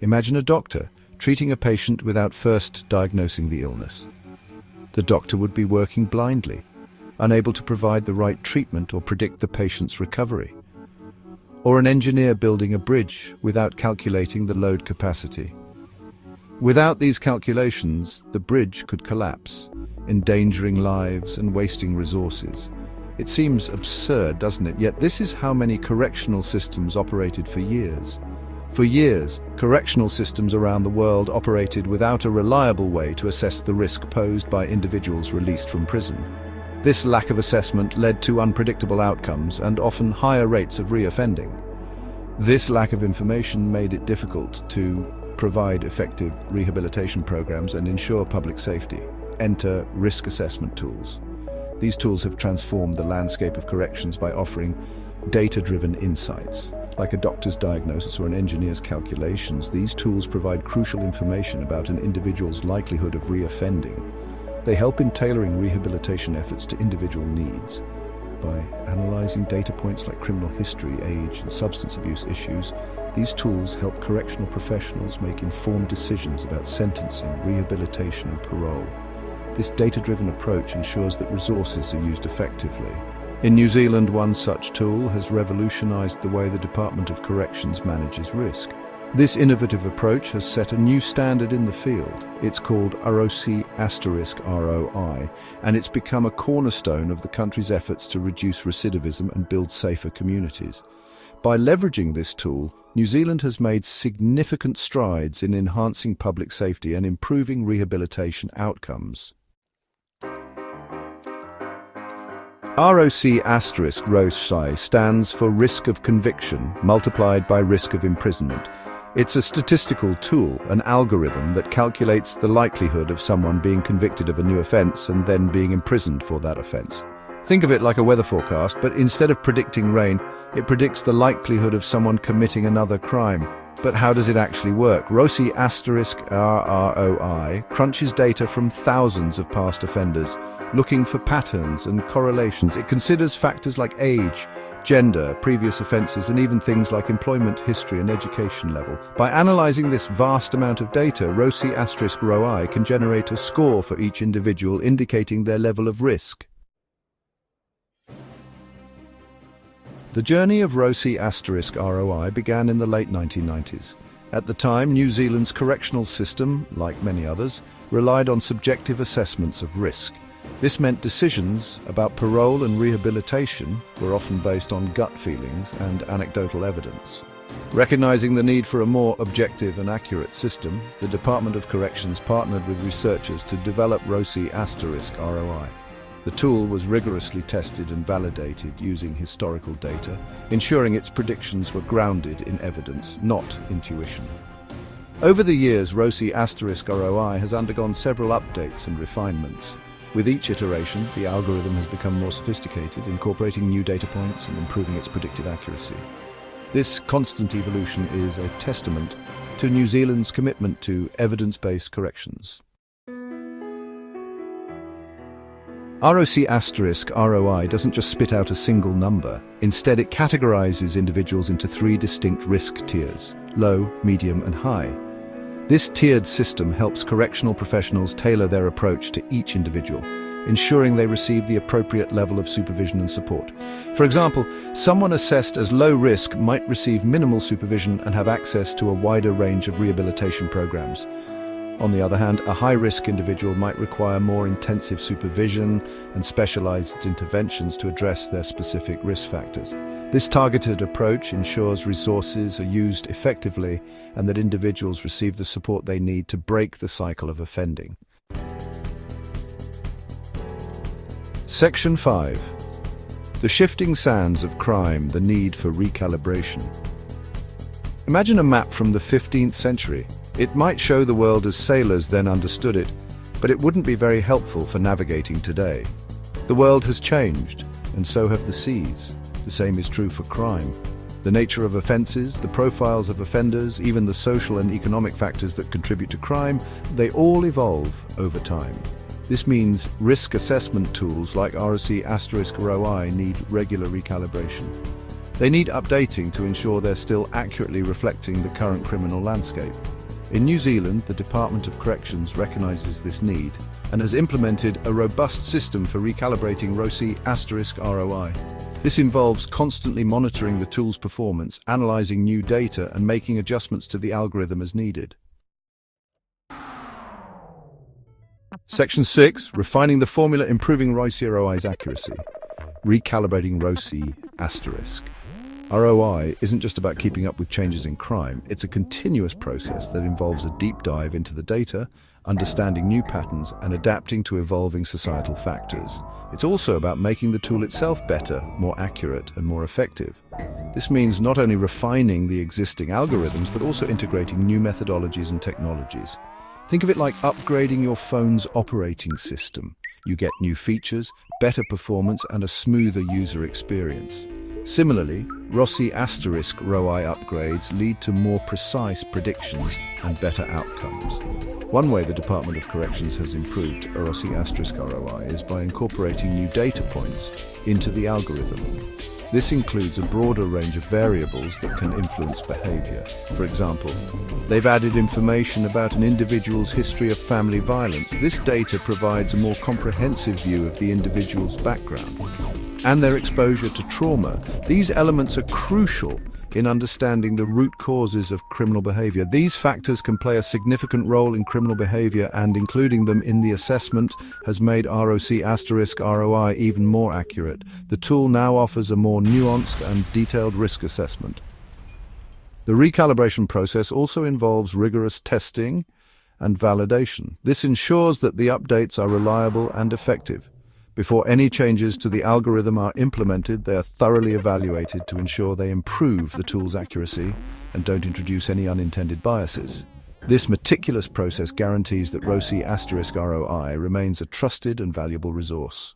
Imagine a doctor treating a patient without first diagnosing the illness. The doctor would be working blindly, unable to provide the right treatment or predict the patient's recovery. Or an engineer building a bridge without calculating the load capacity. Without these calculations, the bridge could collapse, endangering lives and wasting resources. It seems absurd, doesn't it? Yet this is how many correctional systems operated for years. For years, correctional systems around the world operated without a reliable way to assess the risk posed by individuals released from prison. This lack of assessment led to unpredictable outcomes and often higher rates of reoffending. This lack of information made it difficult to provide effective rehabilitation programs and ensure public safety. Enter risk assessment tools. These tools have transformed the landscape of corrections by offering data-driven insights. Like a doctor's diagnosis or an engineer's calculations, these tools provide crucial information about an individual's likelihood of reoffending. They help in tailoring rehabilitation efforts to individual needs. By analyzing data points like criminal history, age, and substance abuse issues, these tools help correctional professionals make informed decisions about sentencing, rehabilitation, and parole. This data-driven approach ensures that resources are used effectively. In New Zealand, one such tool has revolutionized the way the Department of Corrections manages risk. This innovative approach has set a new standard in the field. It's called ROC*ROI, and it's become a cornerstone of the country's efforts to reduce recidivism and build safer communities. By leveraging this tool, New Zealand has made significant strides in enhancing public safety and improving rehabilitation outcomes. ROC*ROI stands for risk of conviction multiplied by risk of imprisonment. It's a statistical tool, an algorithm that calculates the likelihood of someone being convicted of a new offense and then being imprisoned for that offense. Think of it like a weather forecast, but instead of predicting rain, it predicts the likelihood of someone committing another crime. But how does it actually work? ROC*ROI crunches data from thousands of past offenders, looking for patterns and correlations. It considers factors like age, gender, previous offenses, and even things like employment history and education level. By analyzing this vast amount of data, ROC*ROI can generate a score for each individual, indicating their level of risk. The journey of ROC*ROI began in the late 1990s. At the time, New Zealand's correctional system, like many others, relied on subjective assessments of risk. This meant decisions about parole and rehabilitation were often based on gut feelings and anecdotal evidence. Recognizing the need for a more objective and accurate system, the Department of Corrections partnered with researchers to develop ROC*ROI. The tool was rigorously tested and validated using historical data, ensuring its predictions were grounded in evidence, not intuition. Over the years, ROC*ROI has undergone several updates and refinements. With each iteration, the algorithm has become more sophisticated, incorporating new data points and improving its predictive accuracy. This constant evolution is a testament to New Zealand's commitment to evidence-based corrections. ROC*ROI doesn't just spit out a single number. Instead, it categorizes individuals into three distinct risk tiers: low, medium, and high. This tiered system helps correctional professionals tailor their approach to each individual, ensuring they receive the appropriate level of supervision and support. For example, someone assessed as low risk might receive minimal supervision and have access to a wider range of rehabilitation programs. On the other hand, a high-risk individual might require more intensive supervision and specialized interventions to address their specific risk factors. This targeted approach ensures resources are used effectively and that individuals receive the support they need to break the cycle of offending. Section 5. The shifting sands of crime, the need for recalibration. Imagine a map from the 15th century. It might show the world as sailors then understood it, but it wouldn't be very helpful for navigating today. The world has changed, and so have the seas. The same is true for crime. The nature of offenses, the profiles of offenders, even the social and economic factors that contribute to crime, they all evolve over time. This means risk assessment tools like ROC*ROI need regular recalibration. They need updating to ensure they're still accurately reflecting the current criminal landscape. In New Zealand, the Department of Corrections recognises this need and has implemented a robust system for recalibrating ROCE*ROI. This involves constantly monitoring the tool's performance, analysing new data, and making adjustments to the algorithm as needed. Section 6. Refining the formula, improving ROCE*ROI's accuracy. Recalibrating ROCE*. ROI isn't just about keeping up with changes in crime, it's a continuous process that involves a deep dive into the data, understanding new patterns, and adapting to evolving societal factors. It's also about making the tool itself better, more accurate, and more effective. This means not only refining the existing algorithms, but also integrating new methodologies and technologies. Think of it like upgrading your phone's operating system. You get new features, better performance, and a smoother user experience. Similarly, ROCE*ROI upgrades lead to more precise predictions and better outcomes. One way the Department of Corrections has improved ROCE*ROI is by incorporating new data points into the algorithm. This includes a broader range of variables that can influence behavior. For example, they've added information about an individual's history of family violence. This data provides a more comprehensive view of the individual's background and their exposure to trauma. These elements are crucial in understanding the root causes of criminal behavior. These factors can play a significant role in criminal behavior, and including them in the assessment has made ROCE*ROI even more accurate. The tool now offers a more nuanced and detailed risk assessment. The recalibration process also involves rigorous testing and validation. This ensures that the updates are reliable and effective. Before any changes to the algorithm are implemented, they are thoroughly evaluated to ensure they improve the tool's accuracy and don't introduce any unintended biases. This meticulous process guarantees that ROCE*ROI remains a trusted and valuable resource.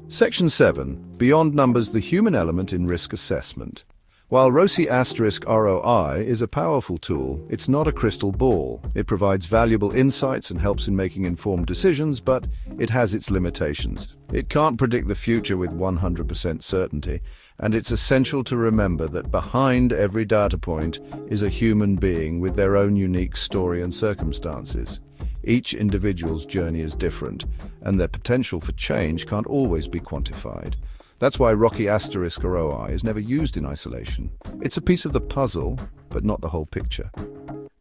Section 7. Beyond numbers, the human element in risk assessment. While ROCE*ROI is a powerful tool, it's not a crystal ball. It provides valuable insights and helps in making informed decisions, but it has its limitations. It can't predict the future with 100% certainty, and it's essential to remember that behind every data point is a human being with their own unique story and circumstances. Each individual's journey is different, and their potential for change can't always be quantified. That's why ROCE*ROI is never used in isolation. It's a piece of the puzzle, but not the whole picture.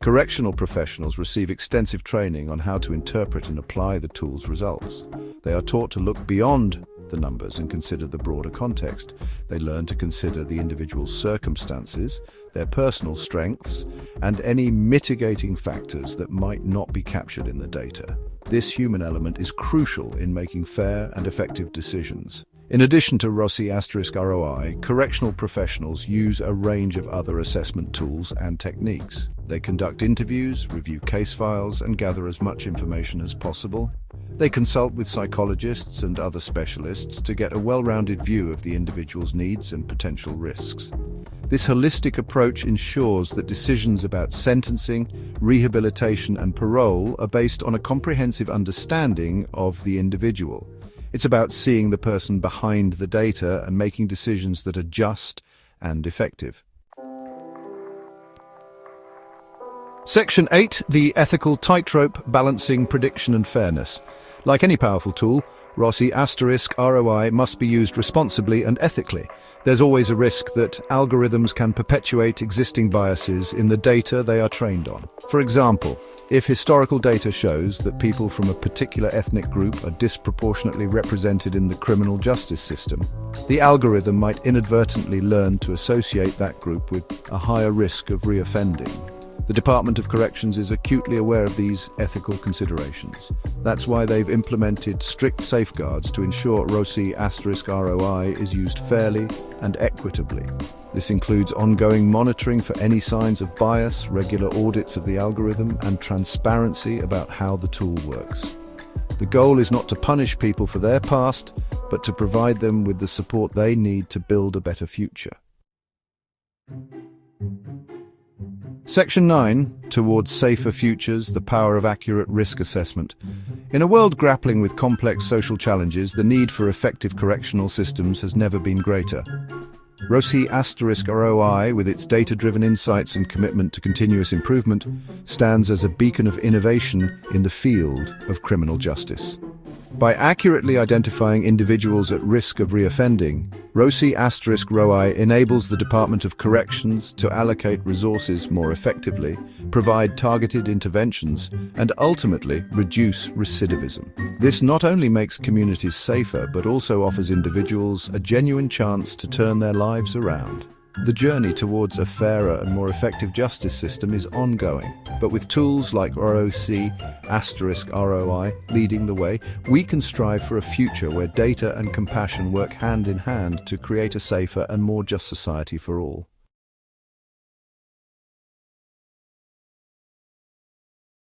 Correctional professionals receive extensive training on how to interpret and apply the tool's results. They are taught to look beyond the numbers and consider the broader context. They learn to consider the individual's circumstances, their personal strengths, and any mitigating factors that might not be captured in the data. This human element is crucial in making fair and effective decisions. In addition to ROCE*ROI, correctional professionals use a range of other assessment tools and techniques. They conduct interviews, review case files, and gather as much information as possible. They consult with psychologists and other specialists to get a well-rounded view of the individual's needs and potential risks. This holistic approach ensures that decisions about sentencing, rehabilitation, and parole are based on a comprehensive understanding of the individual. It's about seeing the person behind the data and making decisions that are just and effective. Section 8. The ethical tightrope, balancing prediction and fairness. Like any powerful tool, ROCE*ROI must be used responsibly and ethically. There's always a risk that algorithms can perpetuate existing biases in the data they are trained on. For example, if historical data shows that people from a particular ethnic group are disproportionately represented in the criminal justice system, the algorithm might inadvertently learn to associate that group with a higher risk of reoffending. The Department of Corrections is acutely aware of these ethical considerations. That's why they've implemented strict safeguards to ensure ROCE*ROI is used fairly and equitably. This includes ongoing monitoring for any signs of bias, regular audits of the algorithm, and transparency about how the tool works. The goal is not to punish people for their past, but to provide them with the support they need to build a better future. Section 9, Towards Safer Futures, the Power of Accurate Risk Assessment. In a world grappling with complex social challenges, the need for effective correctional systems has never been greater. ROI, with its data-driven insights and commitment to continuous improvement, stands as a beacon of innovation in the field of criminal justice. By accurately identifying individuals at risk of reoffending, ROI enables the Department of Corrections to allocate resources more effectively, provide targeted interventions, and ultimately reduce recidivism. This not only makes communities safer, but also offers individuals a genuine chance to turn their lives around. The journey towards a fairer and more effective justice system is ongoing, but with tools like ROI leading the way, we can strive for a future where data and compassion work hand in hand to create a safer and more just society for all.